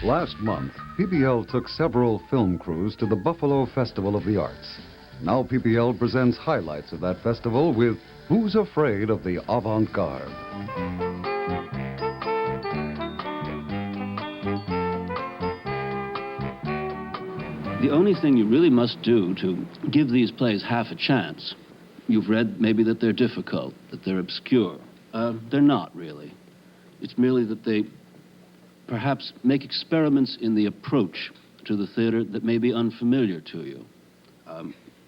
Last month, PPL took several film crews to the Buffalo Festival of the Arts. Now PPL presents highlights of that festival with Who's Afraid of the Avant-Garde? The only thing you really must do to give these plays half a chance, you've read maybe that they're difficult, that they're obscure. They're not really. It's merely that they perhaps make experiments in the approach to the theater that may be unfamiliar to you.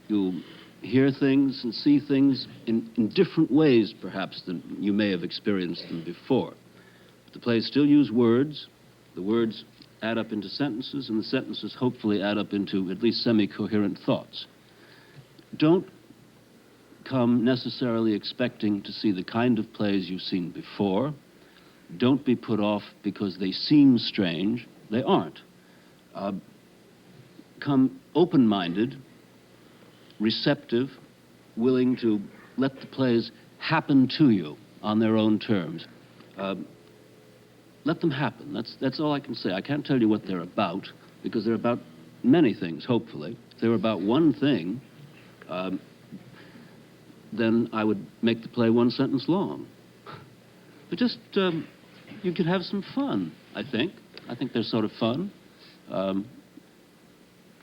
You'll hear things and see things in different ways, perhaps, than you may have experienced them before. But the plays still use words. The words add up into sentences, and the sentences hopefully add up into at least semi-coherent thoughts. Don't come necessarily expecting to see the kind of plays you've seen before. Don't be put off because they seem strange. They aren't. Come open-minded, receptive, willing to let the plays happen to you on their own terms. Let them happen. That's all I can say. I can't tell you what they're about, because they're about many things, hopefully. If they were about one thing, then I would make the play one sentence long. But just, you could have some fun, I think. I think they're sort of fun.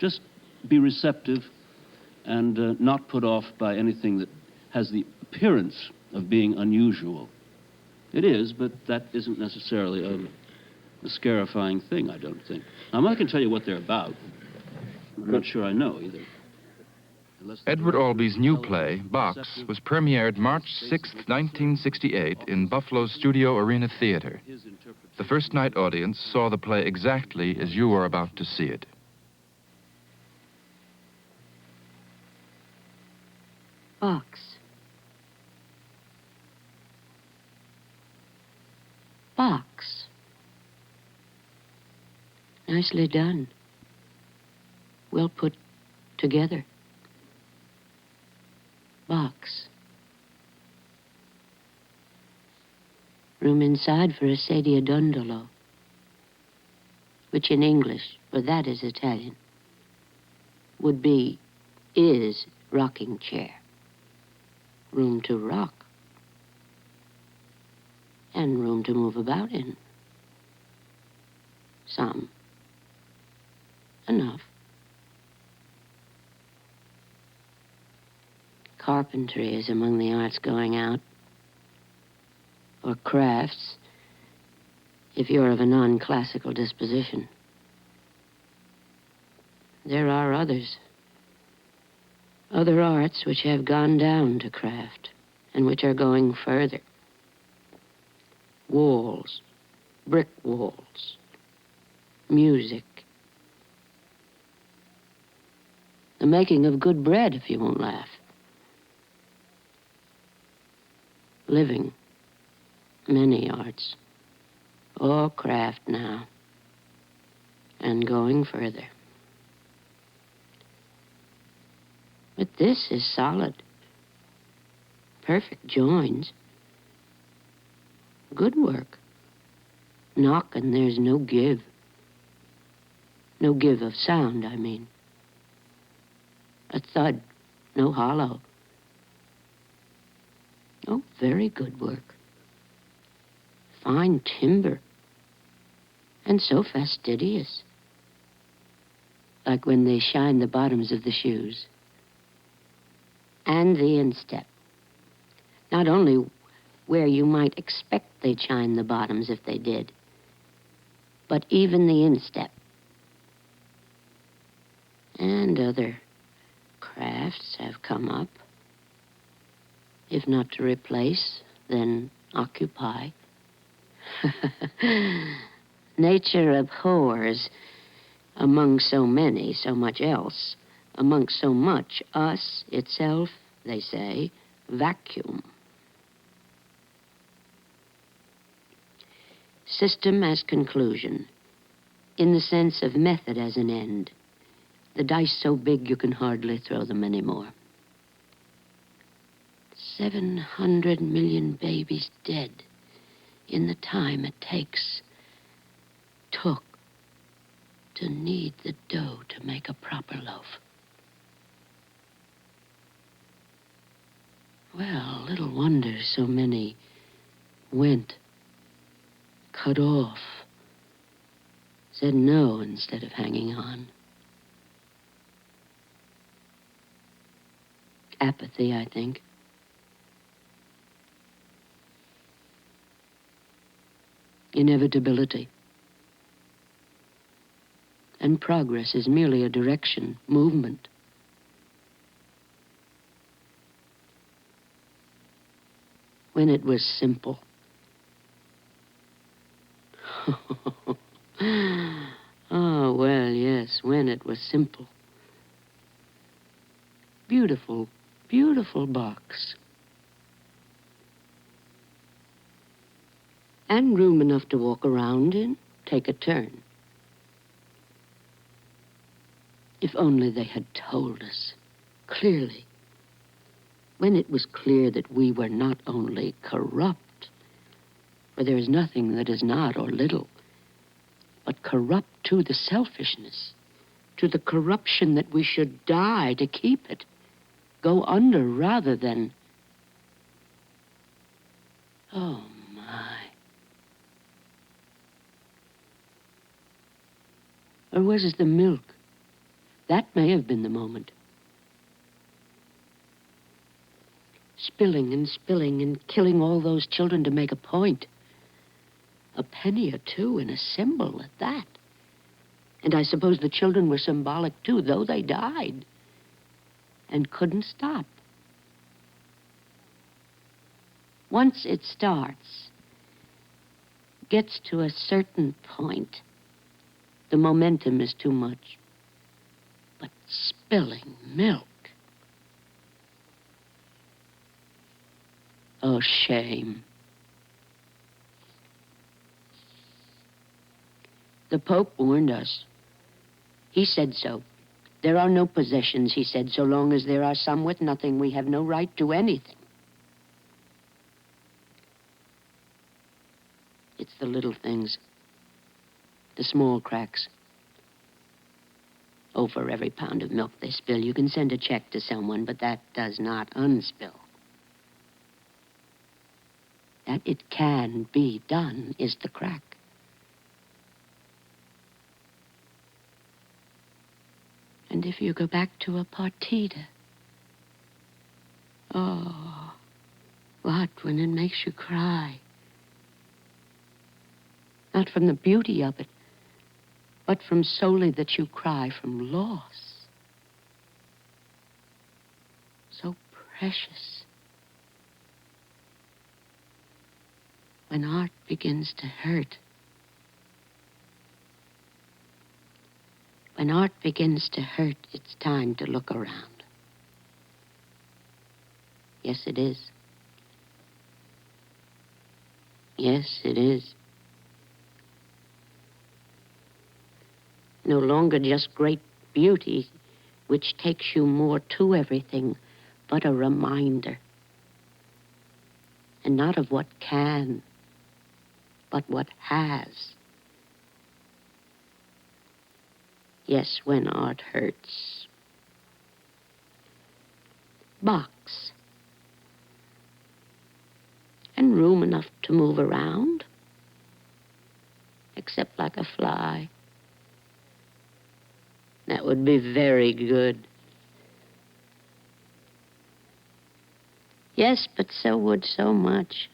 Just be receptive and not put off by anything that has the appearance of being unusual. It is, but that isn't necessarily a scarifying thing, I don't think. I'm not going to tell you what they're about. I'm not sure I know either. Edward Albee's new play, Box, was premiered March 6, 1968 in Buffalo's Studio Arena Theater. The first night audience saw the play exactly as you were about to see it. Box. Box. Nicely done. Well put together. Box. Room inside for a sedia dondolo, which in English, for that is Italian, would be, is rocking chair. Room to rock. And room to move about in. Some. Enough. Carpentry is among the arts going out. Or crafts, if you're of a non-classical disposition. There are others. Other arts which have gone down to craft and which are going further. Walls, brick walls, music. The making of good bread, if you won't laugh. Living, many arts, all craft now, and going further. But this is solid, perfect joins. Good work. Knock and there's no give. No give of sound, I mean. A thud, no hollow. Oh, very good work. Fine timber. And so fastidious. Like when they shine the bottoms of the shoes. And the instep. Not only where you might expect they'd shine the bottoms if they did, but even the instep. And other crafts have come up. If not to replace, then occupy. Nature abhors, among so many, so much else, among so much, us, itself, they say, vacuum. System as conclusion, in the sense of method as an end. The dice so big you can hardly throw them anymore. 700 million babies dead in the time it took to knead the dough to make a proper loaf. Well, little wonder so many went, cut off, said no instead of hanging on. Apathy, I think. Inevitability. And progress is merely a direction, movement. When it was simple. Oh, well, yes, when it was simple. Beautiful, beautiful box. And room enough to walk around in, take a turn. If only they had told us clearly, when it was clear that we were not only corrupt, for there is nothing that is not or little, but corrupt to the selfishness, to the corruption that we should die to keep it, go under rather than... Oh, my. Or was it the milk? That may have been the moment. Spilling and killing all those children to make a point. A penny or two and a symbol at that. And I suppose the children were symbolic too, though they died. And couldn't stop. Once it starts, gets to a certain point, the momentum is too much. But spilling milk. Oh, shame. The Pope warned us. He said so. There are no possessions, he said. So long as there are some with nothing, we have no right to anything. It's the little things. The small cracks. Oh, for every pound of milk they spill, you can send a check to someone, but that does not unspill. That it can be done is the crack. And if you go back to a partita, oh, what when it makes you cry? Not from the beauty of it, but from solely that you cry from loss. So precious. When art begins to hurt. When art begins to hurt, it's time to look around. Yes, it is. Yes, it is. No longer just great beauty, which takes you more to everything, but a reminder. And not of what can, but what has. Yes, when art hurts. Box. And room enough to move around, except like a fly. That would be very good. Yes, but so would so much.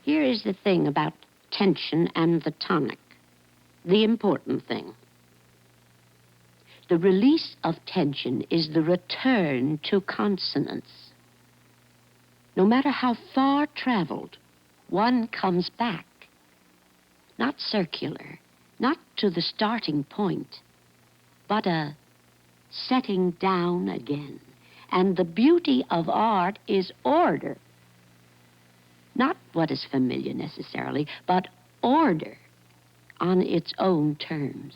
Here is the thing about tension and the tonic. The important thing. The release of tension is the return to consonance. No matter how far traveled, one comes back. Not circular, not to the starting point, but a setting down again. And the beauty of art is order. Not what is familiar necessarily, but order on its own terms.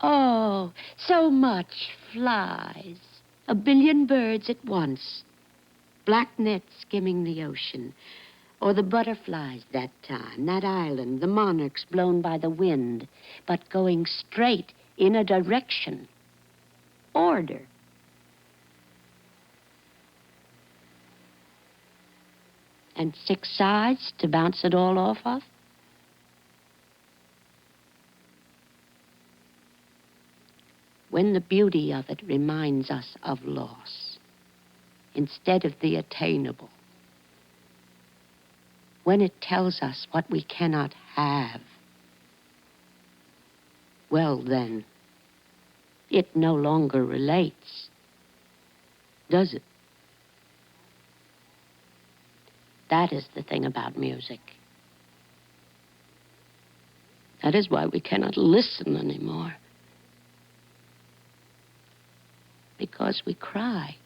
Oh, so much flies. A billion birds at once. Black nets skimming the ocean. Or the butterflies that time, that island, the monarchs blown by the wind, but going straight in a direction. Order. And 6 sides to bounce it all off of? When the beauty of it reminds us of loss, instead of the attainable. When it tells us what we cannot have, well then, it no longer relates, does it? That is the thing about music. That is why we cannot listen anymore. Because we cry.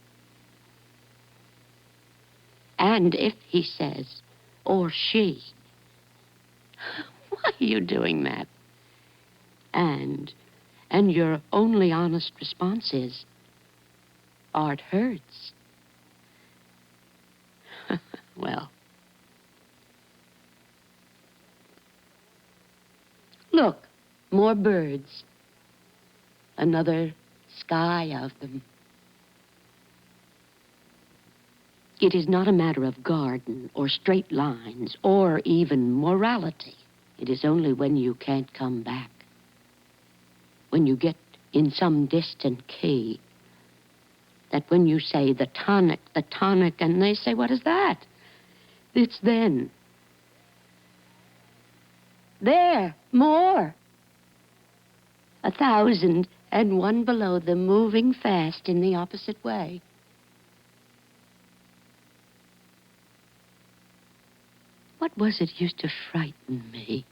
And if he says, or she, why are you doing that? And your only honest response is, art hurts. Well. Look, more birds. Another sky of them. It is not a matter of garden or straight lines or even morality. It is only when you can't come back. When you get in some distant key, that when you say the tonic, and they say, what is that? It's then. There, more. 1,001 below them, moving fast in the opposite way. What was it used to frighten me?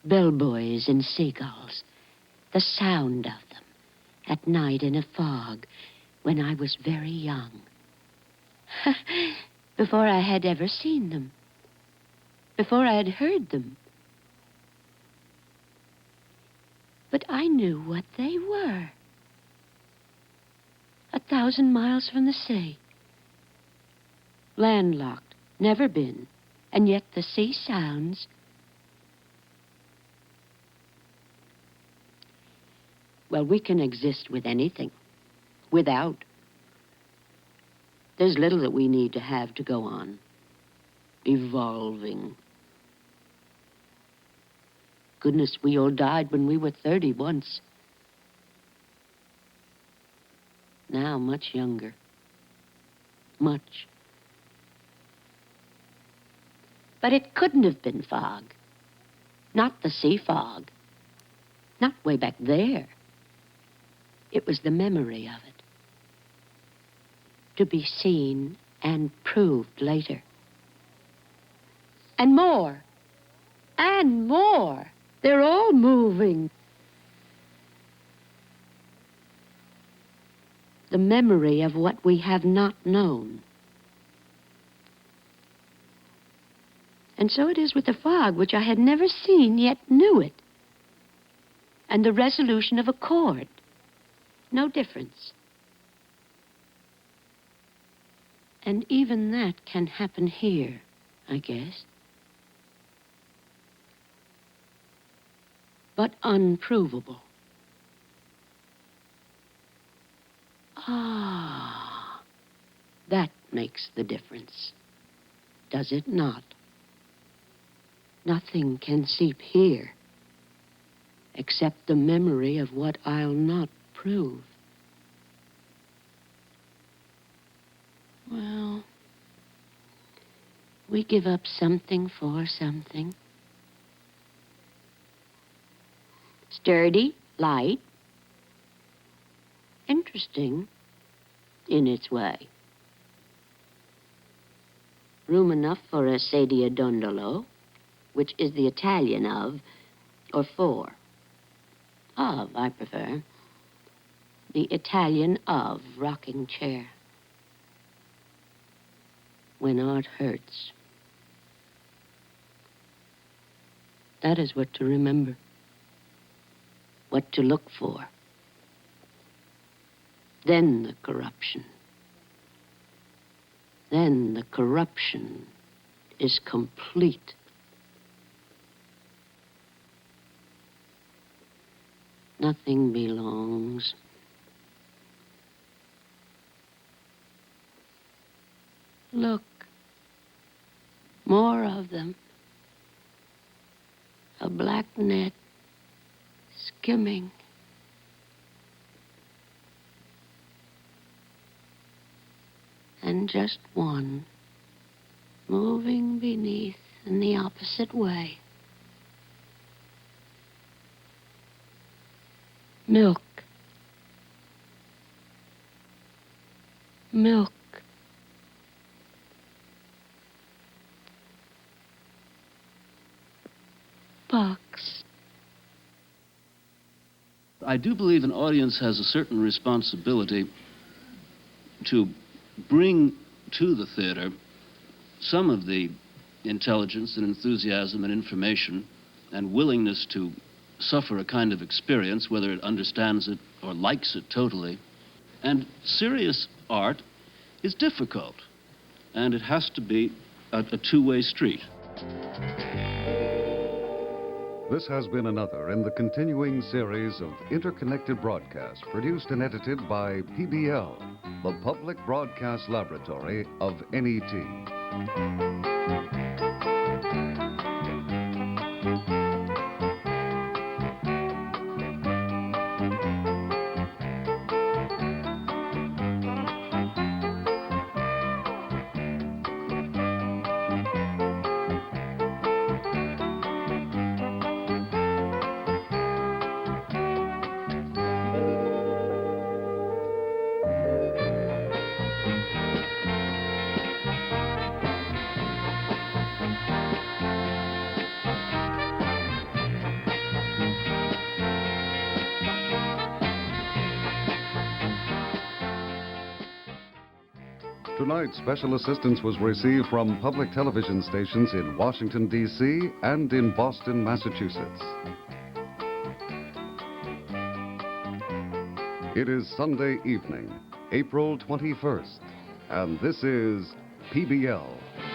Bellboys and seagulls, the sound of them at night in a fog when I was very young. Before I had ever seen them, before I had heard them. But I knew what they were. 1,000 miles from the sea. Landlocked, never been, and yet the sea sounds. Well, we can exist with anything, without. There's little that we need to have to go on. Evolving. Goodness, we all died when we were 30 once. Now, much younger. Much. But it couldn't have been fog. Not the sea fog. Not way back there. It was the memory of it. To be seen and proved later. And more. And more. They're all moving. The memory of what we have not known. And so it is with the fog, which I had never seen, yet knew it. And the resolution of a chord. No difference. And even that can happen here, I guess. But unprovable. Ah, that makes the difference, does it not? Nothing can seep here except the memory of what I'll not prove. Well, we give up something for something. Sturdy, light, interesting in its way. Room enough for a sedia dondolo, which is the Italian of, or for. Of, I prefer. The Italian of rocking chair. When art hurts. That is what to remember. What to look for. Then the corruption. Then the corruption is complete. Nothing belongs. Look, more of them. A black net skimming. And just one moving beneath in the opposite way. Milk. Milk. Box. I do believe an audience has a certain responsibility to bring to the theater some of the intelligence and enthusiasm and information and willingness to suffer a kind of experience, whether it understands it or likes it totally. And serious art is difficult, and it has to be a two-way street. This has been another in the continuing series of interconnected broadcasts produced and edited by PBL, the Public Broadcast Laboratory of NET. Tonight, special assistance was received from public television stations in Washington, D.C. and in Boston, Massachusetts. It is Sunday evening, April 21st, and this is PBL.